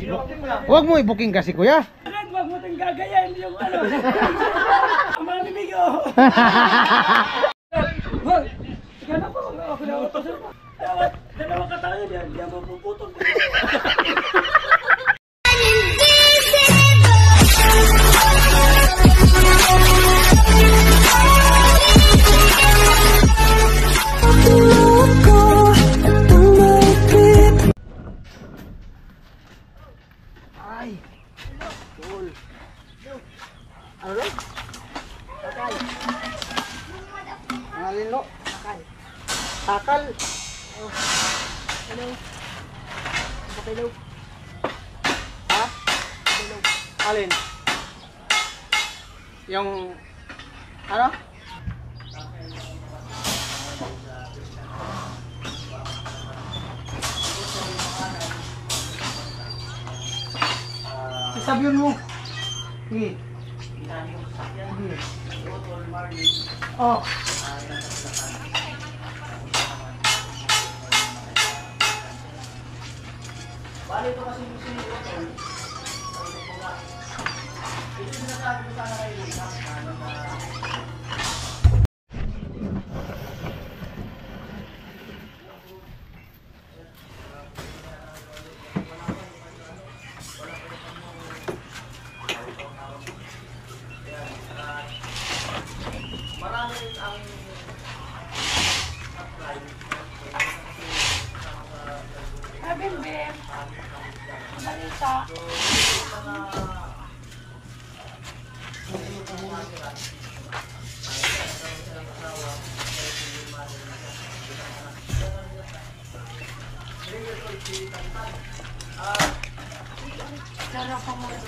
Huwag mo i-booking kasi kuya. Huwag mo tayong gagayan yung ano. Ang mga bibigo. Hoy! Gano'n po. Ako na ako. Dalawa ka tayo. Di ako puputol. Ay. Cool. Ano rin? Takal. Angalin lo? Takal. Takal. Oh. Hello. Hello. Ha? Hello. Alin? Yung ano? Sabihin mo. Sige. Sige. Oh. Bali ito kasi yung sinipotol. Ito sinasabi ko sana kayo. Bim-bim. Balita. Sarap ang mga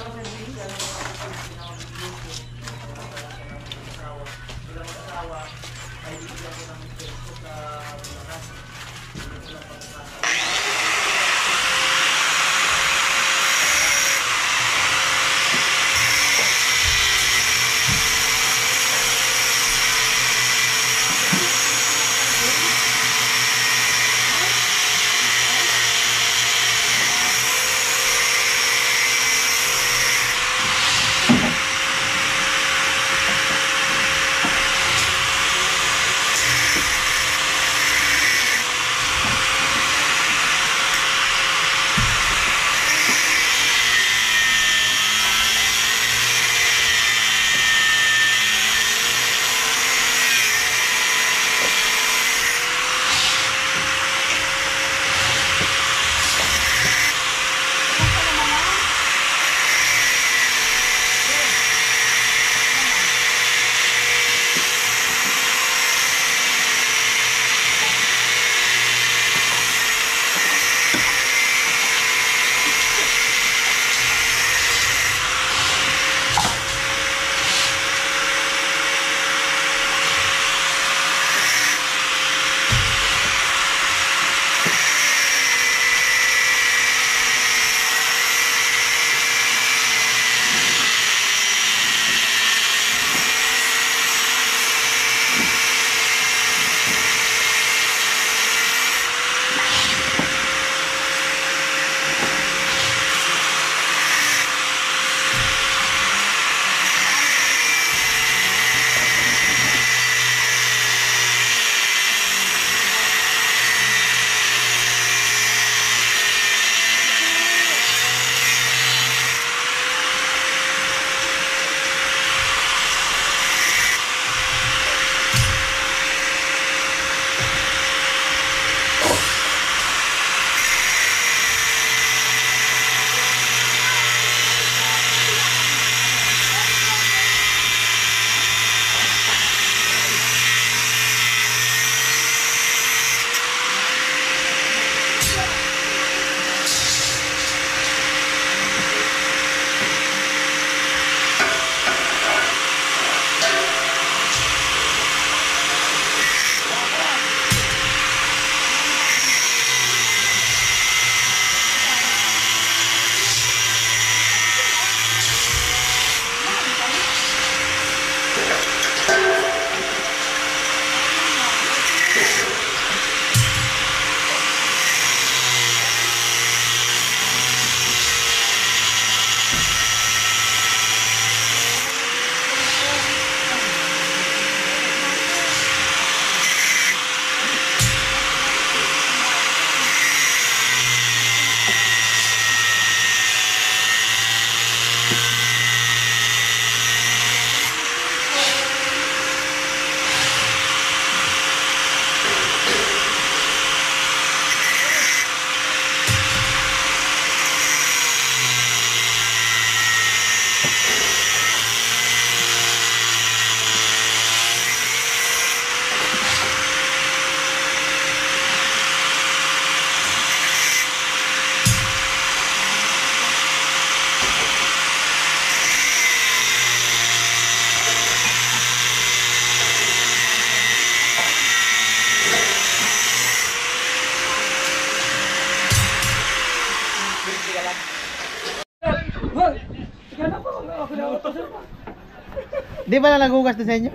Di ba na naghugas doon sa inyo?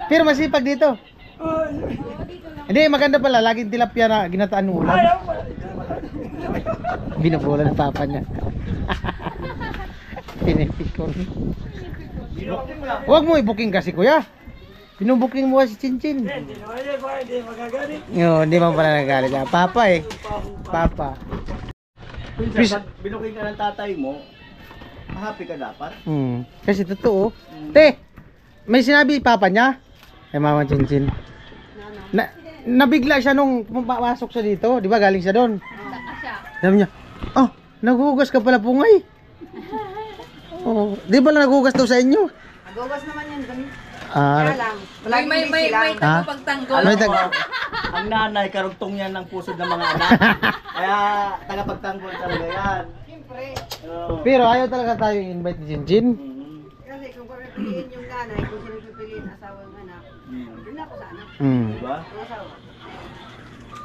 Pero masipag dito. Hindi, maganda pala. Laging tilapia na ginataan ng ulam. Binabula ng papa niya. Pinipikon. Huwag mo i-booking kasi kuya. Pinubuking mo si Chinchin. Hindi magagalit. Yo, hindi man pala nagalit. Papa eh. Papa. Binuking ka ng tatay mo, happy ka dapat. Kasi totoo. Te, may sinabi papa niya. Kay Mama Chinchin. Nabigla siya nung papasok siya dito. Di ba galing siya doon? Sabi niya, oh, naghugas ka pala pungay. Oh, di ba na naghugas daw sa inyo? Naghugas naman yan dun. Ah, Kaya lang, may tagapagtanggol. may Ang nanay, karugtong yan ng puso ng mga anak. Kaya tagapagtanggol talaga yan. Siyempre. Pero ayaw talaga tayo invite ni Chinchin. Kasi kung pipiliin yung nanay, kung sino pipiliin asawa ng anak, yun na ako sa anak. Diba? Ang asawa.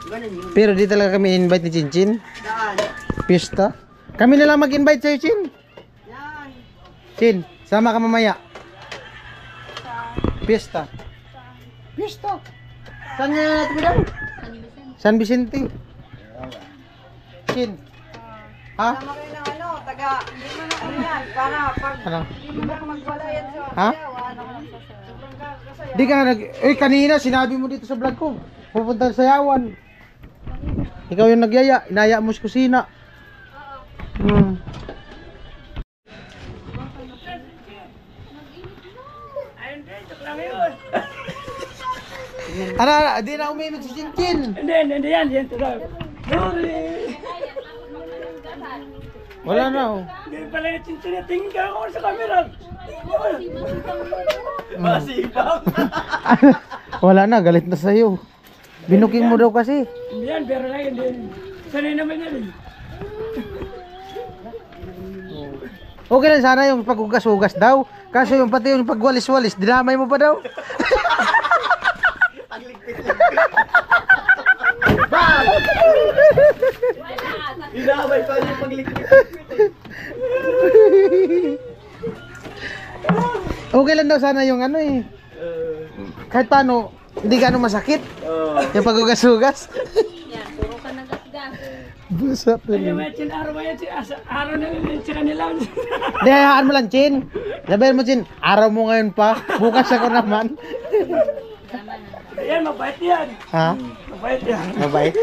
Ganun yun. Pero di talaga kami invite ni Chinchin. Daan. Pista. Kami na lang mag-invite sa'yo, Chin. Yan. Chin, sama ka mamaya. Pista. Pista. Saan nga natin daw? San Vicente. Chin. Ha? Sama kayo ng ano, taga, hindi mo na ano yan, para pag, Ano? hindi mo na magwala yan sa Ha? sayawan. Sobrang kasaya. Di ka nga nag... Kanina sinabi mo dito sa vlog ko. Pupunta sa Yawan. Ikaw yung nagyaya. Inaya mo sa kusina. Ano, di na umimik si Chinchin. Hindi yan. Yan talaga. Sorry. Wala na oh. Hindi pala yung Chinchin. Tingin ka ako sa camera. Masipag. Wala na, galit na sa'yo. Binuking mo daw kasi. Hindi yan, pero lang hindi. Sanay naman yan eh. Okay lang sana yung paghugas-hugas daw. Kaso yung pati yung pagwalis-walis, dinamay mo pa daw. Dinamay pa yung paglikpit. Okay lang daw sana yung ano eh. Kahit paano, hindi gano'ng masakit. Yung paghugas-hugas. Yan, puro ka nagasgas. Busat Kaya na. may Chin, araw na rin sa kanila. Di, hayaan mo lang, Chin. Sabihin mo, Chin, araw mo ngayon pa. Bukas ako naman. Yan, mabait yan. Ha? Mabait yan. Mabait?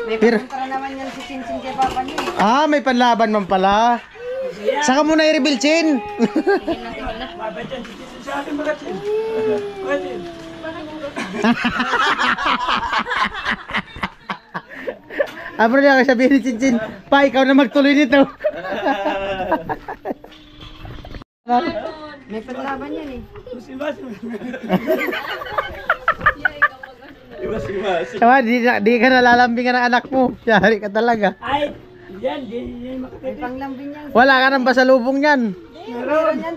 May Pero- pagkumpara naman yan si Chinchin kay Papa niya eh. Ah, may panlaban man pala. Saka mo na i-reveal, Chin. Mabait yan. Sa akin mga Chin. Pwede. Apro niya kasi sabihin ni Chinchin, pa, ikaw na magtuloy nito. May paglaban yan eh. Musimas. Diba, di ka nalalambingan ng anak mo. Yari ka talaga. Ay, yan. Yan May makatipid. panglambing yan. Wala ka nang pasalubong yan. Meron yan,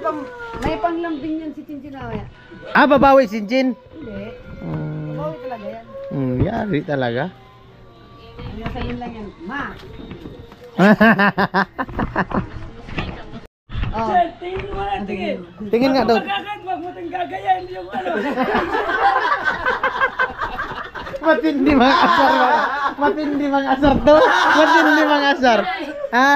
may panglambing yan si Chinchin na yan. Ah, babawi si Chinchin. Hindi. Mm, Bawi talaga yan. yari talaga. Ang nasayin lang yan, ma. Oh. Chin, tingin mo na, tingin. Tingin nga daw. Magkakad, wag mo tayong gagayan yung ano. Matindi mga asar. Matindi mga asar to. Matindi mga asar. Ha?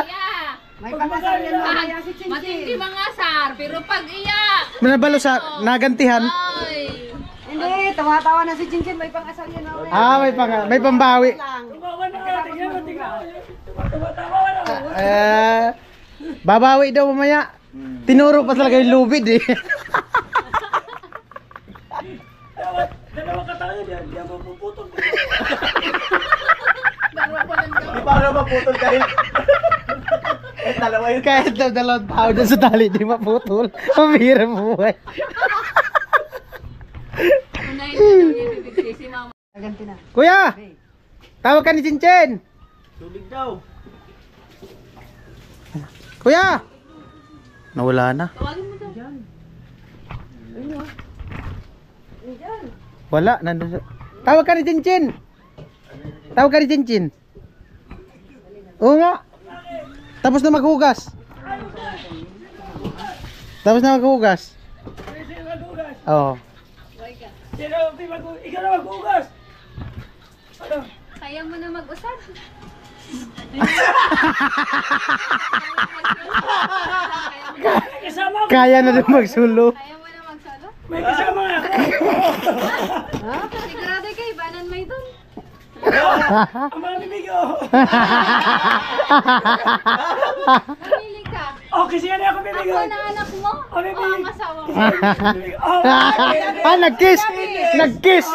May pangasal yan mamaya si Chinchin. Matindi mga sar, pero pag iya, Manabalo sa nagantihan. ay, Hindi, tawa-tawa na si Chinchin. May pangasal yan mamaya. Ah, may pambawi. Lang. Tumawa na ka, tingnan mo, tingnan mo. Tumawa na. Babawi daw mamaya. Tinuro pa talaga yung lubid eh. Dalawa ka tayo diyan, di ako puputol. Di para maputol kahit. Dalawa yun. Kahit daw dalawang tao dyan sa tali, di maputol. Pamira buhay. unahin na daw niya bibigay si mama. Gaganti na. Kuya! Tawag ka ni Chinchin! Tubig daw. Kuya! Nawala na. Tawagin mo daw. Wala, nandun sa... Tawag ka ni Chinchin! Tawag ka ni Chinchin! Oo nga! Tapos na maghugas. Tapos na maghugas. Sino maghugas? Oo. Sino maghugas? Ikaw na maghugas. Ano? Kaya mo na mag-usad. May kasama ako. Kaya na rin magsulo. Kaya mo na magsalo? May kasama nga ako. Sigurado kay banan may dun. Ang mga bibig ko. Pumili ka. Okay, sige na ako bibig ko. Ako na anak mo o ang asawa mo? Oh, Ah, nag-kiss! Nag-kiss!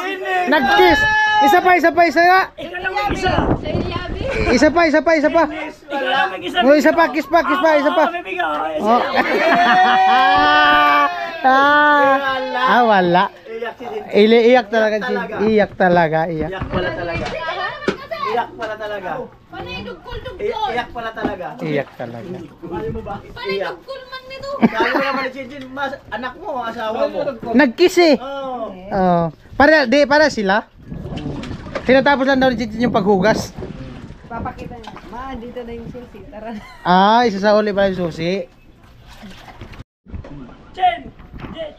Nag-kiss! Isa pa, isa pa, isa pa! ikaw lang mag-isa. Sa Ilyabi. Isa pa, isa pa, isa pa! Ikaw lang mag-isa. Oh, isa pa, kiss pa, kiss pa, isa pa! Bibig ko. Oh. Ah, wala. Iyak si Jin. Iyak talaga, Jin. Iyak talaga, iyak. Iyak pala talaga. Iyak pala talaga. Panay dugkol-dugkol. Iyak pala talaga. Iyak talaga. Alam mo ba? Panay Iyak. dugkol man nito. Kaya mo naman ni Jin, anak mo, asawa mo. Nag-kiss eh. Oh. Oh. Para sila. Tinatapos lang daw ni Jin yung paghugas. Papakita niya. Ma, dito na yung susi. Tara. Ah, isa sa uli pala yung susi. Chen!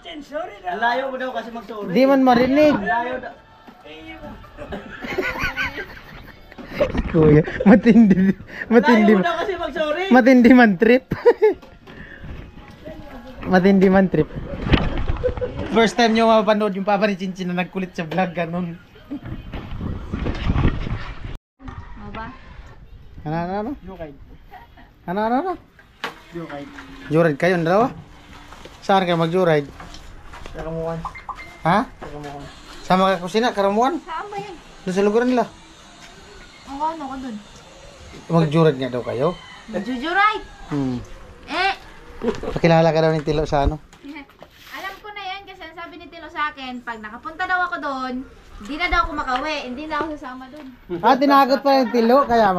Chen, sorry na. Ang layo mo daw kasi mag-sorry. Di man marinig. Ang layo daw. Kuya, matindi. Matindi. Layo mo daw kasi mag-sorry. Matindi man trip. Matindi man trip. First time nyo mapapanood yung papa ni Chinchin na nagkulit sa vlog ganun. Ano ba? Ano? Jukay. Ano? Jukay. Joyride kayo, ang dalawa? Saan kayo mag-joyride? Karamuan. Ha? Karamuan. Sama ka kusina, Karamuan? Saan ba yan? Doon sa lugar nila. Ang ano ko dun? Mag-joyride nga daw kayo. Nagjujuray. Eh, Pakilala ka daw ni Tilo sa ano? alam ko na yan kasi ang sabi ni Tilo sa akin, pag nakapunta daw ako doon, hindi na daw ako makauwi, hindi na ako sasama doon. Ah, tinagot pa yung Tilo, kaya